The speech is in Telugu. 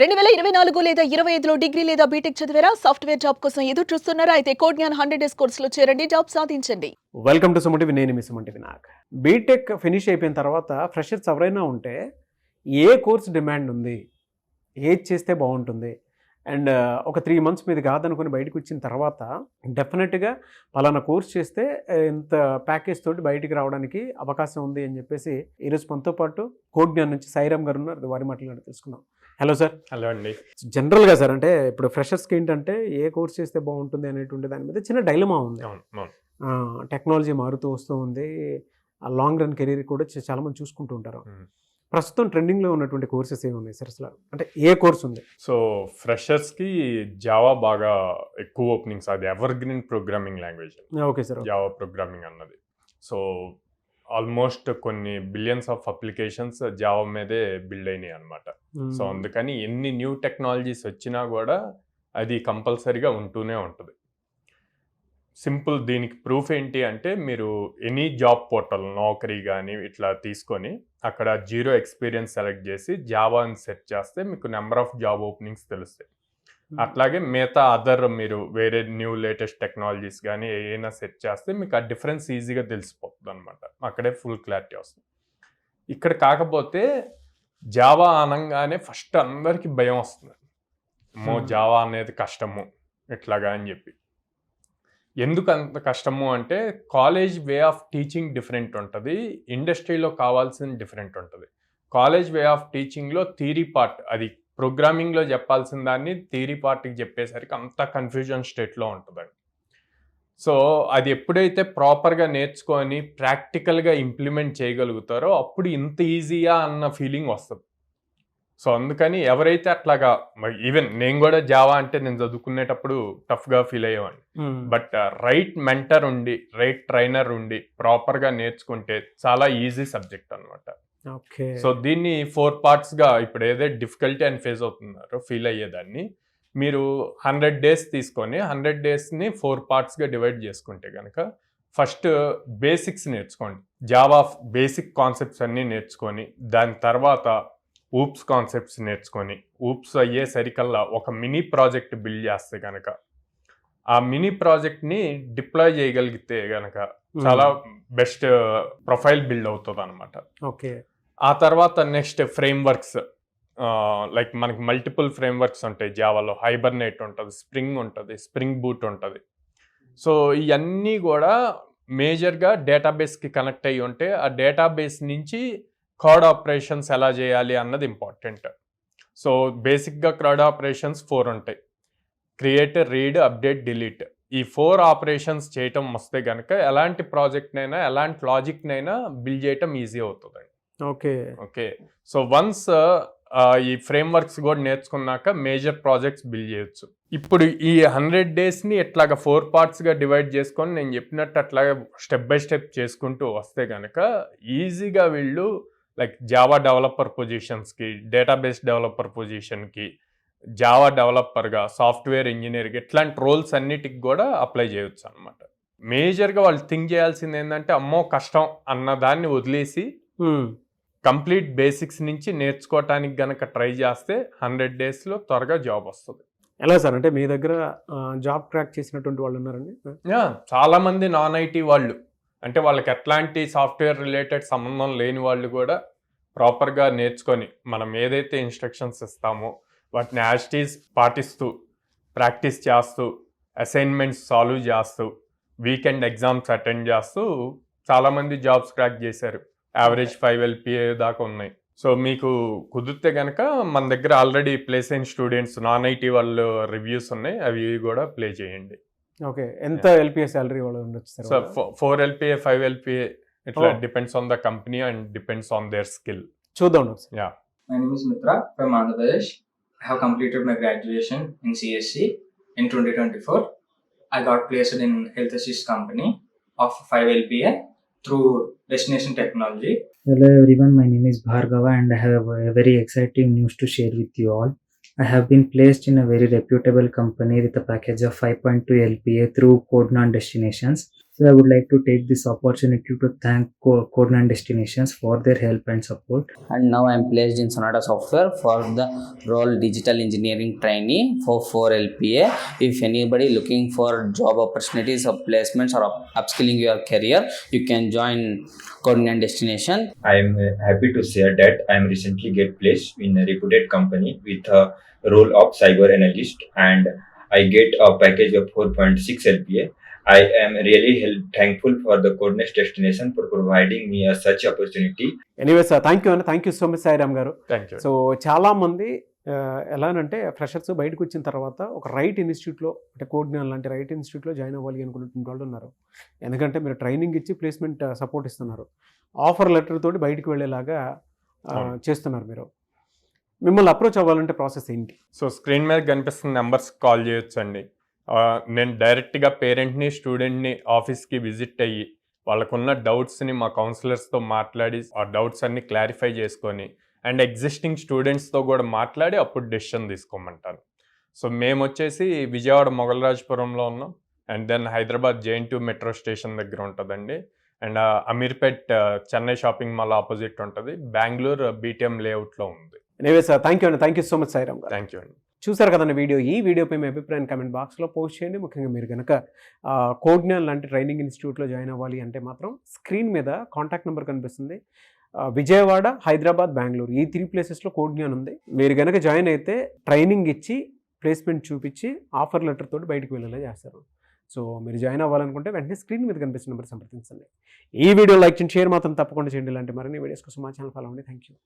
2024 లేదా 25లో డిగ్రీ లేదా బీటెక్ చదివారా? సాఫ్ట్‌వేర్ జాబ్ కోసం ఎదురు చూస్తున్నారా? అయితే కోడ్ జ్ఞాన్ 100 డేస్ కోర్సులో చేరండి, జాబ్ సాధించండి. Welcome to Suman. నేను మీ సుమన్ వినాయక్. బీటెక్ ఫినిష్ అయిపోయిన తర్వాత ఫ్రెషర్స్ ఎవరైనా ఉంటే ఏ కోర్స్ డిమాండ్ ఉంది, ఏది చేస్తే బాగుంటుంది, అండ్ ఒక 3 మంత్స్ మీద కాదనుకుని బయటకు వచ్చిన తర్వాత డెఫినెట్గా పలానా కోర్స్ చేస్తే ఇంత ప్యాకేజ్ తోటి బయటికి రావడానికి అవకాశం ఉంది అని చెప్పేసి ఈరోజు మనతో పాటు కోడ్ జ్ఞాన్ నుంచి సాయిరామ్ గారు ఉన్నారు. వారి మాటలు తెలుసుకుందాం. Hello sir. హలో అండి. జనరల్గా సార్, అంటే ఇప్పుడు ఫ్రెషర్స్కి ఏంటంటే ఏ కోర్స్ చేస్తే బాగుంటుంది అనేటువంటి దాని మీద చిన్న డైలమా ఉంది. టెక్నాలజీ మారుతూ వస్తూ ఉంది. లాంగ్ రన్ కెరీర్ కూడా చాలామంది చూసుకుంటూ ఉంటారు. ప్రస్తుతం ట్రెండింగ్లో ఉన్నటువంటి కోర్సెస్ ఏమి ఉన్నాయి సార్? అసలు అంటే ఏ కోర్స్ ఉంది? సో ఫ్రెషర్స్కి జావా బాగా ఎక్కువ ఓపెనింగ్స్. అది ever green programming language. Okay sir. Java programming అన్నది సో ఆల్మోస్ట్ కొన్ని బిలియన్స్ ఆఫ్ అప్లికేషన్స్ జావా మీదే బిల్డ్ అయినాయి అనమాట. సో అందుకని ఎన్ని న్యూ టెక్నాలజీస్ వచ్చినా కూడా అది కంపల్సరీగా ఉంటూనే ఉంటుంది. సింపుల్ దీనికి ప్రూఫ్ ఏంటి అంటే, మీరు ఎనీ జాబ్ పోర్టల్ నౌకరీ కానీ ఇట్లా తీసుకొని అక్కడ 0 ఎక్స్పీరియన్స్ సెలెక్ట్ చేసి జావా అని సెర్చ్ చేస్తే మీకు నెంబర్ ఆఫ్ జాబ్ ఓపెనింగ్స్ తెలుస్తాయి. అట్లాగే మిగతా అదర్ మీరు వేరే న్యూ లేటెస్ట్ టెక్నాలజీస్ కానీ ఏదైనా సెర్చ్ చేస్తే మీకు ఆ డిఫరెన్స్ ఈజీగా తెలిసిపోతుంది అనమాట. అక్కడే ఫుల్ క్లారిటీ వస్తుంది. ఇక్కడ కాకపోతే జావా అనగానే ఫస్ట్ అందరికీ భయం వస్తుంది. జావా అనేది కష్టము ఇట్లాగా అని చెప్పి. ఎందుకు అంత కష్టము అంటే, college way of teaching different ఉంటుంది, ఇండస్ట్రీలో కావాల్సిన డిఫరెంట్ ఉంటుంది. కాలేజ్ వే ఆఫ్ టీచింగ్లో థియరీ పార్ట్, అది ప్రోగ్రామింగ్లో చెప్పాల్సిన దాన్ని థియరీ పార్ట్కి చెప్పేసరికి అంత కన్ఫ్యూజన్ స్టేట్లో ఉంటుందండి. సో అది ఎప్పుడైతే ప్రాపర్గా నేర్చుకొని ప్రాక్టికల్గా ఇంప్లిమెంట్ చేయగలుగుతారో అప్పుడు ఇంత ఈజీయా అన్న ఫీలింగ్ వస్తుంది. సో అందుకని ఎవరైతే అట్లాగా, ఈవెన్ నేను కూడా జావా అంటే నేను చదువుకునేటప్పుడు టఫ్గా ఫీల్ అయ్యేవాడిని. బట్ రైట్ మెంటర్ ఉండి, రైట్ ట్రైనర్ ఉండి ప్రాపర్గా నేర్చుకుంటే చాలా ఈజీ సబ్జెక్ట్ అనమాట. సో దీన్ని 4 పార్ట్స్గా, ఇప్పుడు ఏదైతే డిఫికల్టీ అని ఫేస్ అవుతున్నారో ఫీల్ అయ్యేదాన్ని మీరు 100 డేస్ తీసుకొని 100 డేస్ని 4 పార్ట్స్గా డివైడ్ చేసుకుంటే కనుక, ఫస్ట్ బేసిక్స్ నేర్చుకోండి. జావా బేసిక్ కాన్సెప్ట్స్ అన్నీ నేర్చుకొని, దాని తర్వాత ఊప్స్ కాన్సెప్ట్స్ నేర్చుకొని, ఊప్స్ అయ్యేసరికల్లా ఒక మినీ ప్రాజెక్ట్ బిల్డ్ చేస్తే కనుక, ఆ మినీ ప్రాజెక్ట్ని డిప్లాయ్ చేయగలిగితే కనుక చాలా బెస్ట్ ప్రొఫైల్ బిల్డ్ అవుతుంది అనమాట. ఓకే. ఆ తర్వాత నెక్స్ట్ ఫ్రేమ్వర్క్స్, లైక్ మనకి మల్టిపుల్ ఫ్రేమ్వర్క్స్ ఉంటాయి జావాలో. హైబర్నేట్ ఉంటుంది, స్ప్రింగ్ ఉంటుంది, స్ప్రింగ్ బూట్ ఉంటుంది. సో ఇవన్నీ కూడా మేజర్గా డేటాబేస్కి కనెక్ట్ అయ్యి ఉంటే ఆ డేటాబేస్ నుంచి క్రౌడ్ ఆపరేషన్స్ ఎలా చేయాలి అన్నది ఇంపార్టెంట్. సో బేసిక్గా క్రౌడ్ ఆపరేషన్స్ 4 ఉంటాయి: క్రియేట్, రీడ్, అప్డేట్, డిలీట్. ఈ 4 ఆపరేషన్స్ చేయటం వస్తే కనుక ఎలాంటి ప్రాజెక్ట్నైనా ఎలాంటి లాజిక్నైనా బిల్డ్ చేయటం ఈజీ అవుతుందండి. ఓకే. సో వన్స్ ఈ ఫ్రేమ్వర్క్స్ కూడా నేర్చుకున్నాక మేజర్ ప్రాజెక్ట్స్ బిల్డ్ చేయొచ్చు. ఇప్పుడు ఈ 100 డేస్ని ఎట్లాగా 4 పార్ట్స్గా డివైడ్ చేసుకొని నేను చెప్పినట్టు అట్లాగా స్టెప్ బై స్టెప్ చేసుకుంటూ వస్తే కనుక ఈజీగా వీళ్ళు లైక్ జావా డెవలపర్ పొజిషన్స్కి, డేటాబేస్ డెవలపర్ పొజిషన్కి, జావా డెవలపర్గా, సాఫ్ట్వేర్ ఇంజనీర్గా ఇట్లాంటి రోల్స్ అన్నిటికి కూడా అప్లై చేయొచ్చు అనమాట. మేజర్గా వాళ్ళు థింక్ చేయాల్సింది ఏంటంటే, అమ్మో కష్టం అన్న దాన్ని వదిలేసి కంప్లీట్ బేసిక్స్ నుంచి నేర్చుకోవటానికి గనక ట్రై చేస్తే 100 డేస్లో త్వరగా జాబ్ వస్తుంది. ఎలా సార్? అంటే మీ దగ్గర జాబ్ క్రాక్ చేసినటువంటి వాళ్ళు ఉన్నారండి? చాలామంది నాన్ ఐటీ వాళ్ళు, అంటే వాళ్ళకి ఎట్లాంటి సాఫ్ట్వేర్ రిలేటెడ్ సంబంధం లేని వాళ్ళు కూడా ప్రాపర్గా నేర్చుకొని, మనం ఏదైతే ఇన్స్ట్రక్షన్స్ ఇస్తామో వాటిని యాజ్ ఇట్ ఈజ్ పాటిస్తూ, ప్రాక్టీస్ చేస్తూ, అసైన్మెంట్స్ సాల్వ్ చేస్తూ, వీకెండ్ ఎగ్జామ్స్ అటెండ్ చేస్తూ చాలామంది జాబ్స్ క్రాక్ చేశారు. యావరేజ్ 5 LPA దాకా ఉన్నాయి. సో మీకు కుదిరితే కనుక మన దగ్గర ఆల్రెడీ ప్లేస్ అయిన స్టూడెంట్స్, నాన్ ఐటీ వాళ్ళు రివ్యూస్ ఉన్నాయి, అవి కూడా ప్లే చేయండి. ఓకే. ఎంత LPA సాలరీ వాళ్ళు ఉండొచ్చు సార్? సో 4 LPA, 5 LPA, ఇట్లా depends on the company and depends on their skill. చూద్దాం. Yeah. My name is Mitra from Andhra Pradesh. I have completed my graduation in CSC in 2024. I got placed in Health Assist company of 5 LPA through Destination Technology. Hello everyone, my name is Bhargava and I have a very exciting news to share with you all. I have been placed in a very reputable company with a package of 5.2 LPA through Code Gnaan Destinations. So I would like to take this opportunity to thank Code9 Destinations for their help and support. And now I am placed in Sonata Software for the role digital engineering trainee for 4 LPA. If anybody looking for job opportunities or placements or upskilling your career, you can join Code9 Destination. I am happy to share that I am recently get placed in a reputed company with a role of cyber analyst, and I get a package of 4.6 LPA. I am really thankful for the Codeness Destination for providing me such opportunity. Anyways thank you అండి, thank you so much Sairam garu. Thank you. So చాలామంది ఎలానంటే ఫ్రెషర్స్ బయటకు వచ్చిన తర్వాత ఒక రైట్ ఇన్స్టిట్యూట్లో అంటే కోడ్జ్ఞాన్ లాంటి రైట్ ఇన్స్టిట్యూట్లో జాయిన్ అవ్వాలి అనుకున్నటువంటి వాళ్ళు ఉన్నారు. ఎందుకంటే మీరు ట్రైనింగ్ ఇచ్చి ప్లేస్మెంట్ సపోర్ట్ ఇస్తున్నారు, ఆఫర్ లెటర్ తోటి బయటకు వెళ్ళేలాగా చేస్తున్నారు. మీరు మిమ్మల్ని అప్రోచ్ అవ్వాలంటే ప్రాసెస్ ఏంటి? సో స్క్రీన్ మీద కనిపిస్తున్న నెంబర్స్ కాల్ చేయొచ్చు అండి. నేను డైరెక్ట్గా పేరెంట్ని స్టూడెంట్ని ఆఫీస్కి విజిట్ అయ్యి వాళ్ళకున్న డౌట్స్ని మా కౌన్సిలర్స్తో మాట్లాడి ఆ డౌట్స్ అన్ని క్లారిఫై చేసుకొని అండ్ ఎగ్జిస్టింగ్ స్టూడెంట్స్తో కూడా మాట్లాడి అప్పుడు డెసిషన్ తీసుకోమంటాను. సో మేము వచ్చేసి విజయవాడ మొగలరాజపురంలో ఉన్నాం, and then Hyderabad JN2 metro station దగ్గర ఉంటుందండి, and Ameerpet Chennai shopping mall opposite ఉంటుంది, బెంగళూరు BTM లేఅవుట్లో ఉంది. ఎనీవేస్ థ్యాంక్ యూ అండి, thank you so much Sairam garu. Thank you అండి. చూసారు కదండి వీడియో. ఈ వీడియోపై మీ అభిప్రాయం కామెంట్ బాక్స్లో పోస్ట్ చేయండి. ముఖ్యంగా మీరు కనుక కోడ్జ్ఞాన్ లాంటి ట్రైనింగ్ ఇన్స్టిట్యూట్లో జాయిన్ అవ్వాలి అంటే మాత్రం స్క్రీన్ మీద కాంటాక్ట్ నెంబర్ కనిపిస్తుంది. విజయవాడ, హైదరాబాద్, బెంగళూరు ఈ 3 ప్లేసెస్లో కోడ్జ్ఞాన్ ఉంది. మీరు కనుక జాయిన్ అయితే ట్రైనింగ్ ఇచ్చి ప్లేస్మెంట్ చూపించి ఆఫర్ లెటర్ తోటి బయటకు వెళ్ళేలా చేస్తారు. సో మీరు జాయిన్ అవ్వాలనుకుంటే వెంటనే స్క్రీన్ మీద కనిపిస్తున్న నెంబర్ సంప్రదించండి. ఈ వీడియో లైక్ చేయండి, షేర్ మాత్రం తప్పకుండా చేయండి. ఇలాంటి మరిన్ని వీడియోస్ కోసం మా ఛానల్ ఫాలో అవ్వండి. Thank you.